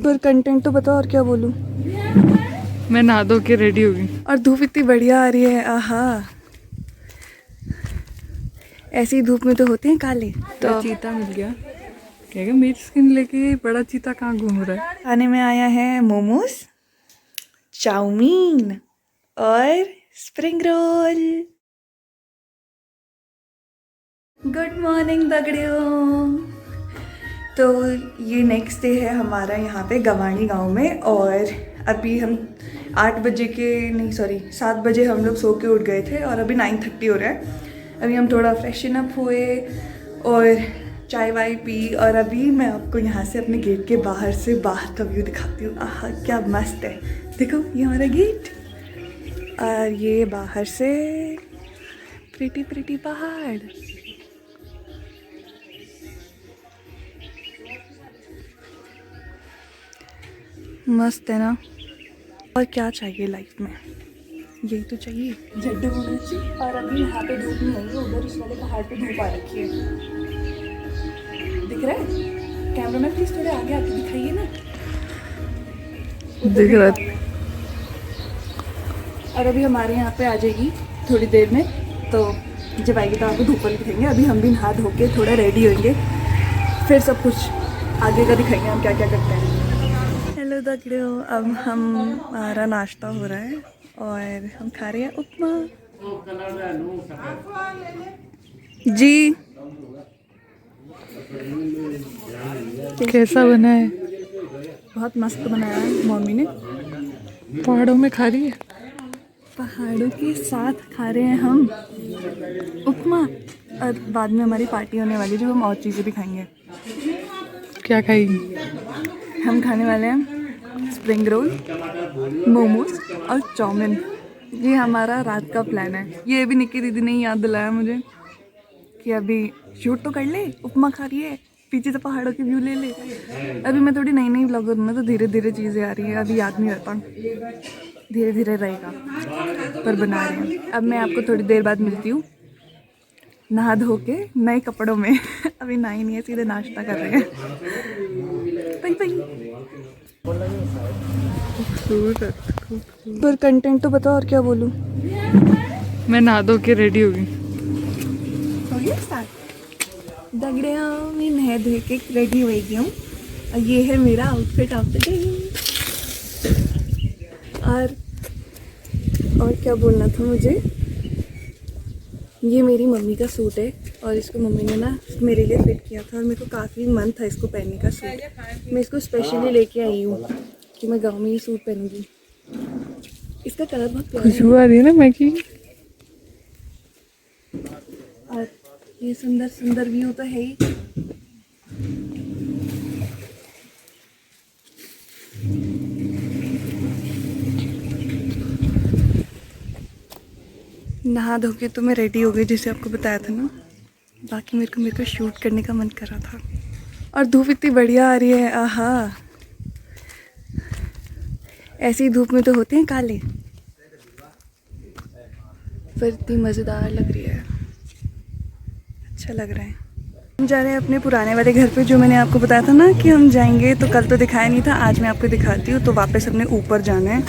पर कंटेंट तो बताओ और क्या बोलूं। मैं नहा धो के रेडी हो गई और धूप इतनी बढ़िया आ रही है, आहा। ऐसी धूप में तो होते हैं काले। तो चीता मिल गया। क्या मेरी स्किन लेके बड़ा चीता कहाँ घूम रहा है। खाने में आया है मोमोज, चाउमीन और स्प्रिंग रोल। गुड मॉर्निंग दगड़ियों। तो ये नेक्स्ट डे है हमारा यहाँ पे गवाणी गांव में। और अभी हम 8 बजे के नहीं सॉरी 7 बजे हम लोग सो के उठ गए थे और अभी 9:30 हो रहा है। अभी हम थोड़ा फ्रेशन अप हुए और चाय वाय पी। और अभी मैं आपको यहाँ से अपने गेट के बाहर से बाहर का व्यू दिखाती हूँ। आहा क्या मस्त है, देखो ये हमारा गेट और ये बाहर से प्रिटी प्रिटी पहाड़। मस्त है ना। और क्या चाहिए लाइफ में, यही तो चाहिए, झड्डे होने चाहिए। और अभी यहाँ पे धूप नहीं है, उधर उस वाले पहाड़ पे धूप आ रखी है। दिख रहा है कैमरा में? प्लीज थोड़े आगे आके दिखाइए ना। दिख रहा है। और अभी हमारे यहाँ पे आ जाएगी थोड़ी देर में, तो जब आएगी तो आपको धूप वाली दिखाएंगे। अभी हम भी नहा धो के थोड़ा रेडी होंगे, फिर सब कुछ आगे का दिखाएंगे हम क्या क्या करते हैं। हेलो दगड़ियों, अब हमारा नाश्ता हो रहा है और हम खा रहे हैं उपमा। जी कैसा बना है? बहुत मस्त बनाया है मम्मी ने। पहाड़ों में खा रही है। पहाड़ों के साथ खा रहे हैं हम उपमा। और बाद में हमारी पार्टी होने वाली है, जो हम और चीज़ें भी खाएंगे। क्या खाएगी? हम खाने वाले हैं स्प्रिंग रोल, मोमोज और चाउमीन। ये हमारा रात का प्लान है। ये भी निक्की दीदी ने याद दिलाया मुझे कि अभी शूट तो कर ले, उपमा खा रही है, पीछे से पहाड़ों की व्यू ले ले। अभी मैं थोड़ी नई नई ब्लॉगर हूँ ना, तो धीरे धीरे चीज़ें आ रही है, अभी याद नहीं रहता, धीरे धीरे रहेगा, पर बना रहे हैं। अब मैं आपको थोड़ी देर बाद मिलती हूँ नहा धो के नए कपड़ों में। अभी नहाई नहीं है, सीधे नाश्ता कर रहे हैं। Bye bye. पर कंटेंट तो बताओ और क्या बोलूं। मैं नहा धो के रेडी हो गई। हो गया स्टार्ट। दगड़िया मैं नहा धो के रेडी हो गई हूँ और ये है मेरा आउटफिट ऑफ द डे। और क्या बोलना था मुझे, ये मेरी मम्मी का सूट है और इसको मम्मी ने ना मेरे लिए फिट किया था और मेरे को काफ़ी मन था इसको पहनने का सूट। मैं इसको स्पेशली लेके आई हूँ कि मैं गांव में ये सूट पहनूंगी। इसका कलर बहुत प्यारा है खुशबू आ रही है ना मैगी। और ये सुंदर सुंदर व्यू तो है ही। नहा धो के तो मैं रेडी हो गई, जैसे आपको बताया था ना। बाकी मेरे को शूट करने का मन कर रहा था। और धूप इतनी बढ़िया आ रही है, आहा। ऐसी धूप में तो होते हैं काले, पर इतनी मज़ेदार लग रही है, अच्छा लग रहा है। हम जा रहे हैं अपने पुराने वाले घर पे, जो मैंने आपको बताया था ना कि हम जाएंगे। तो कल तो दिखाया नहीं था, आज मैं आपको दिखाती हूँ। तो वापस अपने ऊपर जाना है,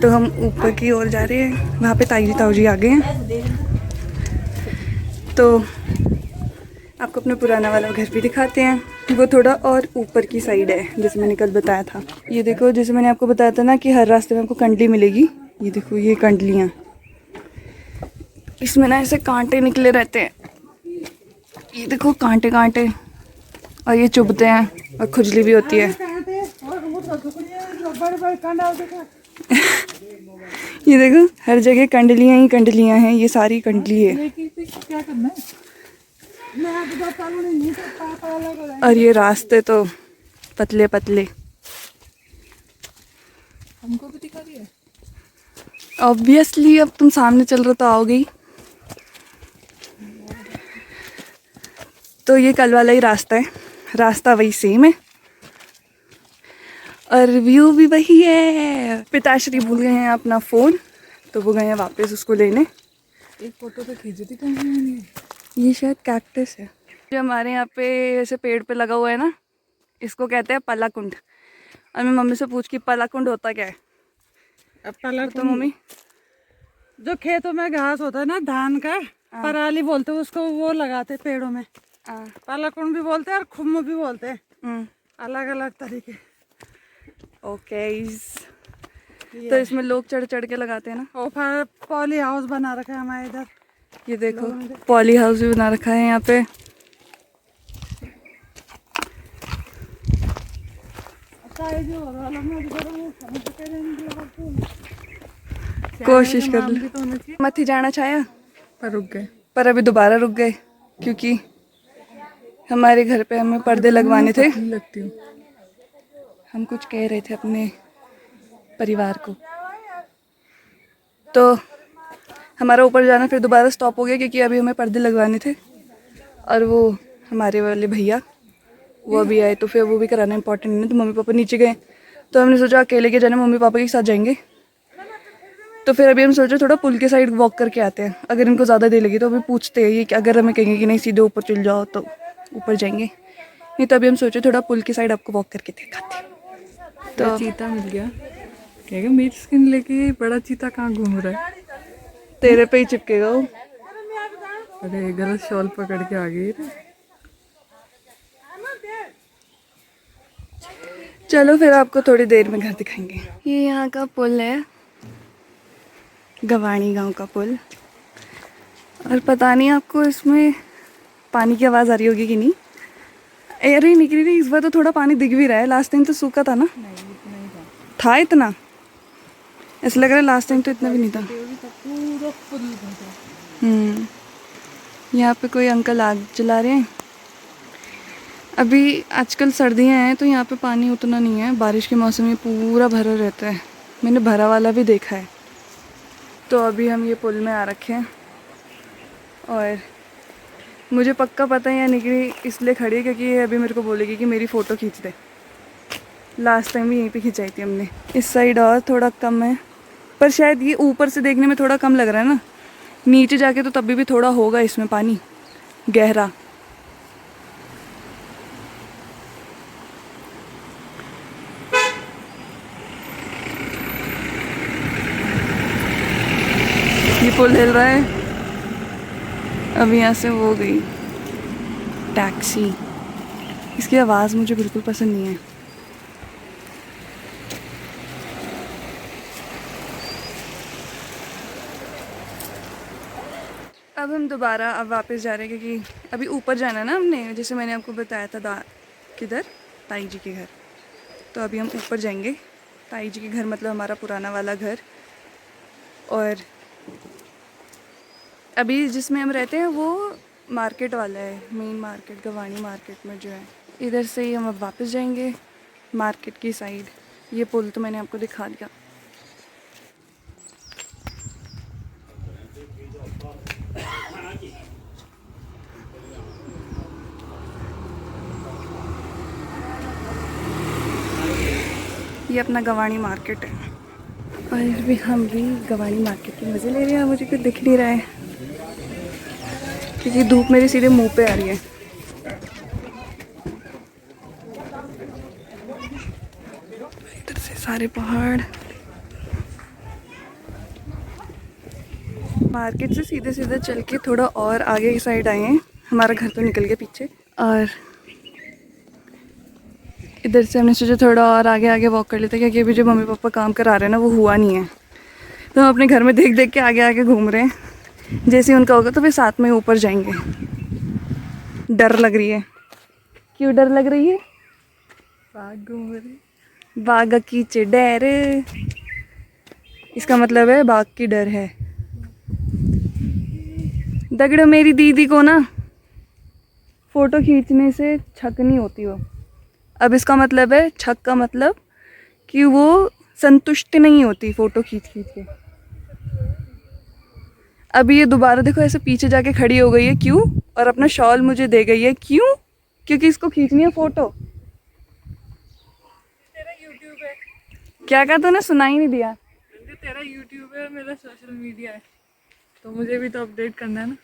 तो हम ऊपर की ओर जा रहे हैं। वहाँ पे ताऊ जी आ गए हैं, तो आपको अपना पुराना वाला घर भी दिखाते हैं। वो थोड़ा और ऊपर की साइड है, जैसे मैंने कल बताया था। ये देखो, जैसे मैंने आपको बताया था ना कि हर रास्ते में आपको कंडली मिलेगी। ये देखो, ये कंडलियाँ, इसमें ना ऐसे कांटे निकले रहते हैं। ये देखो कांटे कांटे, और ये चुभते हैं और खुजली भी होती है। ये देखो हर जगह कंडलियाँ ही कंडलियाँ हैं, ये सारी कंडली है। क्या करना है? और ये रास्ते तो पतले पतले। हमको भी दिखा रही है। ऑब्वियसली अब तुम सामने चल रहे तो आओगे ही। तो ये कल वाला ही रास्ता है, रास्ता वही सेम है और व्यू भी वही है। पिताश्री भूल गए हैं अपना फ़ोन, तो वो गए हैं वापस उसको लेने। एक फोटो तो खींची थी कहीं। ये शायद कैक्टस है जो हमारे यहाँ पे ऐसे पेड़ पे लगा हुआ है ना, इसको कहते हैं पलाकुंड। और मैं मम्मी से पूछ की पलाकुंड होता क्या है। अब पहले तो मम्मी जो खेतों में घास होता है ना धान का, पराली बोलते हैं उसको, वो लगाते पेड़ों में। पलाकुंड भी बोलते हैं और खुम्म भी बोलते हैं, अलग अलग तरीके। ओके, तो इसमें लोग चढ़ चढ़ के लगाते हैं ना। और फिर पॉली हाउस बना रखा है हमारे इधर। ये देखो पॉली हाउस भी बना रखा है यहाँ पे। कोशिश कर लो, मत ही जाना चाहे पर रुक गए। पर अभी दोबारा रुक गए क्योंकि हमारे घर पे हमें पर्दे लगवाने थे। लगती हूँ। हम कुछ कह रहे थे अपने परिवार को, तो हमारा ऊपर जाना फिर दोबारा स्टॉप हो गया क्योंकि अभी हमें पर्दे लगवाने थे और वो हमारे वाले भैया वो अभी आए तो फिर वो भी कराना इम्पोर्टेंट है। तो मम्मी पापा नीचे गए तो हमने सोचा अकेले के जाने, मम्मी पापा के साथ जाएंगे। तो फिर अभी हम सोच रहे थोड़ा पुल के साइड वॉक करके आते हैं, अगर इनको ज़्यादा देर लगी तो अभी पूछते हैं ये कि अगर हमें कहेंगे कि नहीं सीधे ऊपर चल जाओ तो ऊपर जाएंगे, नहीं तो अभी हम सोचे थोड़ा पुल की साइड आपको वॉक करके दिखाते हैं। तो चीता मिल गया, कहेगा मेरी स्किन लेके बड़ा चीता कहाँ घूम रहा है। तेरे पे ही चिपकेगा वो। अरे गलत शॉल पकड़ के आ गई रे। चलो फिर आपको थोड़ी देर में घर दिखाएंगे। ये यहाँ का पुल है, गवाणी गांव का पुल। और पता नहीं आपको इसमें पानी की आवाज़ आ रही होगी कि नहीं। अरे निकली रही, इस बार तो थोड़ा पानी दिख भी रहा है। लास्ट टाइम तो सूखा था ना। था इतना, ऐसा लग रहा है लास्ट टाइम तो इतना भी नहीं था। यहाँ पे कोई अंकल आग जला रहे हैं। अभी आजकल सर्दियाँ हैं तो यहाँ पे पानी उतना नहीं है, बारिश के मौसम में पूरा भरा रहता है। मैंने भरा वाला भी देखा है। तो अभी हम ये पुल में आ रखे हैं और मुझे पक्का पता है यहाँ निकली इसलिए खड़ी है क्योंकि ये अभी मेरे को बोलेगी कि मेरी फ़ोटो खींच दे। लास्ट टाइम भी यहीं पे खिंचाई थी हमने। इस साइड और थोड़ा कम है, पर शायद ये ऊपर से देखने में थोड़ा कम लग रहा है ना, नीचे जाके तो तभी भी थोड़ा होगा इसमें पानी गहरा। ये पुल हिल रहा है। अब यहाँ से वो गई टैक्सी, इसकी आवाज़ मुझे बिल्कुल पसंद नहीं है। अब हम दोबारा अब वापस जा रहे हैं क्योंकि अभी ऊपर जाना है ना हमने, जैसे मैंने आपको बताया था किधर, ताई जी के घर। तो अभी हम ऊपर जाएंगे, ताई जी के घर मतलब हमारा पुराना वाला घर। और अभी जिसमें हम रहते हैं वो मार्केट वाला है, मेन मार्केट गवाणी मार्केट में जो है। इधर से ही हम अब वापस जाएंगे मार्केट की साइड। ये पुल तो मैंने आपको दिखा दिया। ये अपना गवाणी मार्केट है और भी हम भी गवाणी मार्केट के मज़े ले रहे हैं। मुझे कुछ दिख नहीं रहा है क्योंकि धूप मेरे सीधे मुंह पे आ रही है। इधर से सारे पहाड़, मार्केट से सीधे सीधे चल के थोड़ा और आगे की साइड आए हैं। हमारा घर तो निकल गया पीछे और इधर से हमने सोचा थोड़ा और आगे आगे वॉक कर लेते हैं क्योंकि अभी जो मम्मी पापा काम करा रहे हैं ना वो हुआ नहीं है। तो हम अपने घर में देख देख के आगे आगे घूम रहे हैं। जैसे उनका होगा तो फिर साथ में ऊपर जाएंगे। डर लग रही है। क्यों डर लग रही है? बाघ घूम रही। बाघ की चिड़ैर, इसका मतलब है बाघ की डर है। दगड़ो मेरी दीदी को ना फ़ोटो खींचने से छक नहीं होती वो। अब इसका मतलब है छक का मतलब कि वो संतुष्ट नहीं होती फ़ोटो खींच खींच के। अभी ये दोबारा देखो ऐसे पीछे जाके खड़ी हो गई है, क्यों? और अपना शॉल मुझे दे गई है, क्यों? क्योंकि इसको खींचनी है फ़ोटो। तेरा यूट्यूब है। क्या कहा तूने? सुनाई नहीं दिया। तेरा यूट्यूब है, मेरा सोशल मीडिया है, तो मुझे भी तो अपडेट करना है ना।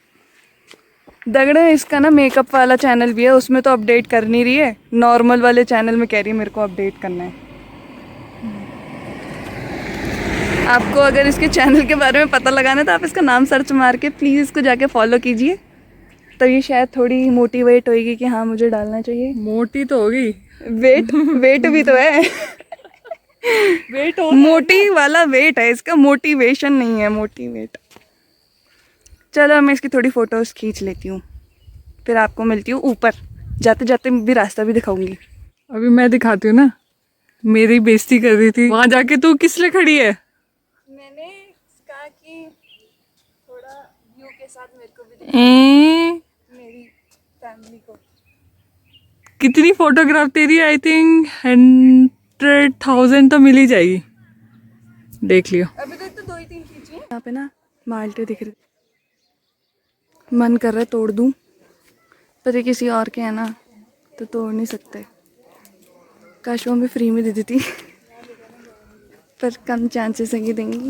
दगड़े इसका ना मेकअप वाला चैनल भी है, उसमें तो अपडेट कर नहीं रही है। नॉर्मल वाले चैनल में कह रही है मेरे को अपडेट करना है। आपको अगर इसके चैनल के बारे में पता लगाना है तो आप इसका नाम सर्च मार के प्लीज़ इसको जाके फॉलो कीजिए, तो ये शायद थोड़ी मोटिवेट होएगी कि हाँ मुझे डालना चाहिए। मोटी तो होगी, वेट वेट भी तो है। वेट हो मोटी वाला वेट है इसका, मोटिवेशन नहीं है, मोटिवेट। चलो मैं इसकी थोड़ी फोटोज खींच लेती हूँ, फिर आपको मिलती हूँ ऊपर। जाते जाते भी रास्ता भी दिखाऊंगी। अभी मैं दिखाती हूँ ना, मेरी बेइज्जती कर रही थी वहां जाके। तू किस लिए खड़ी है? मैंने कहा कि थोड़ा व्यू के साथ मेरे को भी मेरी फैमिली को। कितनी फोटोग्राफ तेरी? आई थिंक 100,000 तो मिल ही जाएगी, देख लियो। अभी तक तो 2 ही 3 खींची हैं। यहाँ पे ना माल्टे दिख रहे, मन कर रहा है तोड़ दूँ, पर ये किसी और के है ना तो तोड़ नहीं सकते। काश वो हमें फ्री में दे देती, पर कम चांसेस है कि देंगी।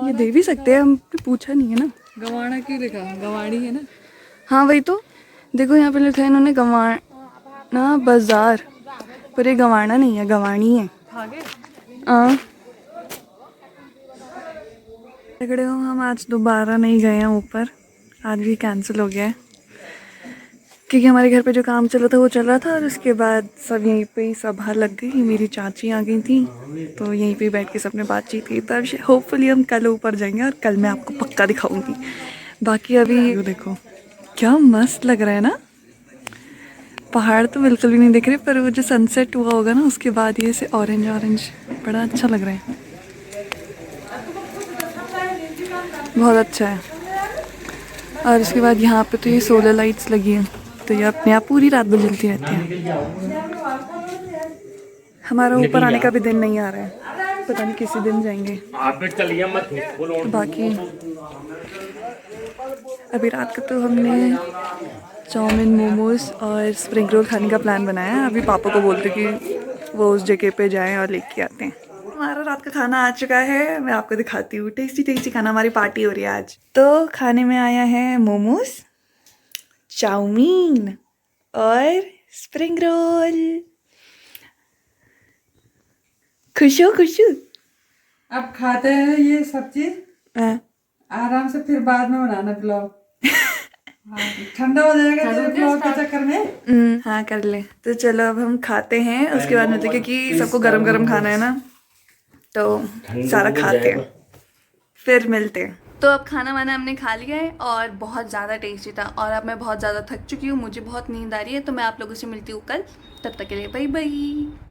ये दे भी सकते हैं, हमने पूछा नहीं है ना। गवाना क्यों लिखा? गवाड़ी है ना। हाँ वही तो, देखो यहाँ पे लिखा है इन्होंने गवाना बाजार, पर ये गवाना नहीं है, गवानी है। हाँ झगड़े हो, हम आज दोबारा नहीं गए हैं ऊपर, आज भी कैंसिल हो गया है क्योंकि हमारे घर पे जो काम चल रहा था वो चल रहा था, और उसके बाद सब यहीं पे ही सभा लग गई। मेरी चाची आ गई थी तो यहीं पे बैठ के सबने बातचीत की। तब होपफुली हम कल ऊपर जाएंगे और कल मैं आपको पक्का दिखाऊंगी। बाकी अभी देखो क्या मस्त लग रहा है ना, पहाड़ तो बिल्कुल भी नहीं दिख रहे, पर वो जो सनसेट हुआ होगा ना उसके बाद ये से ऑरेंज ऑरेंज बड़ा अच्छा लग रहा है, बहुत अच्छा है। और उसके बाद यहाँ पे तो ये सोलर लाइट्स लगी हैं, तो ये अपने आप पूरी रात भर जलती रहती हैं। हमारा ऊपर आने का भी दिन नहीं आ रहा है, पता नहीं किसी दिन जाएंगे। तो बाकी अभी रात का तो हमने चाउमीन, मोमोज और स्प्रिंग रोल खाने का प्लान बनाया है। अभी पापा को बोलते कि वो उस जगह पे जाएं और लेके आते हैं। हमारा रात का खाना आ चुका है, मैं आपको दिखाती हूँ। टेस्टी टेस्टी खाना, हमारी पार्टी हो रही है आज। तो खाने में आया है मोमोज, चाउमीन और स्प्रिंग रोल। खुश हो? खुश हो? अब खाते हैं ये सब चीज, हाँ। आराम से, फिर बाद में बनाना ब्लॉग। ठंडा हो जाएगा तेरे ब्लॉग के चक्कर में। हाँ कर ले। तो चलो अब हम खाते हैं, उसके बाद मिलते हैं, क्योंकि सबको गरम गरम खाना है ना, तो सारा खाते हैं फिर मिलते हैं। तो अब खाना वाना हमने खा लिया है और बहुत ज़्यादा टेस्टी था, और अब मैं बहुत ज़्यादा थक चुकी हूँ, मुझे बहुत नींद आ रही है। तो मैं आप लोगों से मिलती हूँ कल, तब तक के लिए बाय बाय।